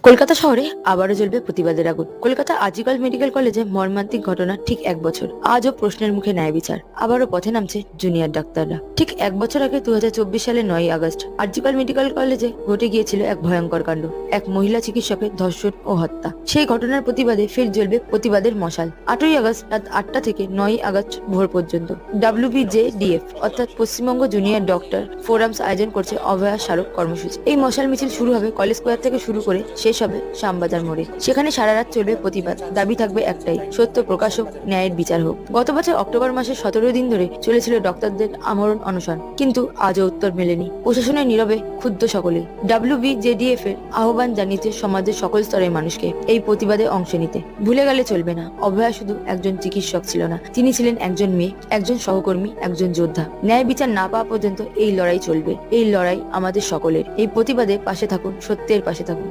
কলকাতা শহরে আবারও জ্বলবে প্রতিবাদের আগুন। কলকাতা আজিকাল মেডিকেল কলেজে মর্মান্তিক ঘটনা ঠিক 1 বছর। আজও প্রশ্নের মুখে ন্যায় বিচার। আবারও পথে নামছে জুনিয়র ডাক্তাররা। ঠিক 1 বছর আগে 2024 সালের 9ই আগস্ট আজিকাল মেডিকেল কলেজে ঘটে গিয়েছিল এক ভয়ঙ্কর কাণ্ড, এক মহিলা চিকিৎসকের ধর্ষণ ও হত্যা। সেই ঘটনার প্রতিবাদে ফের জ্বলবে প্রতিবাদের মশাল। 8ই আগস্ট রাত 8টা থেকে 9ই আগস্ট ভোর পর্যন্ত WBJDF অর্থাৎ পশ্চিমবঙ্গ জুনিয়র ডক্টর ফোরামস আয়োজন করছে অভয়া স্মারক কর্মসূচি। এই মশাল মিছিল শুরু হবে কলেজ স্কোয়ার থেকে শুরু করে শেষ হবে শ্যামবাজার মোড়ে। সেখানে সারা রাত চলবে প্রতিবাদ। দাবি থাকবে একটাই, সত্য প্রকাশ হোক, ন্যায়ের বিচার হোক। গত বছর অক্টোবর মাসের 17 দিন ধরে চলেছিল ডক্টরদের আমরণ অনশন, কিন্তু আজও উত্তর মেলেনি। প্রশাসনের নীরবে ক্ষুব্ধ সকলেই। WBJDF এর আহ্বান জানিয়েছে সমাজের সকল স্তরের মানুষকে এই প্রতিবাদে অংশ নিতে। ভুলে গেলে চলবে না, অভয়া শুধু একজন চিকিৎসক ছিল না, তিনি ছিলেন একজন মেয়ে, একজন সহকর্মী, একজন যোদ্ধা। ন্যায় বিচার না পাওয়া পর্যন্ত এই লড়াই চলবে। এই লড়াই আমাদের সকলের। এই প্রতিবাদে পাশে থাকুন, সত্যের পাশে থাকুন।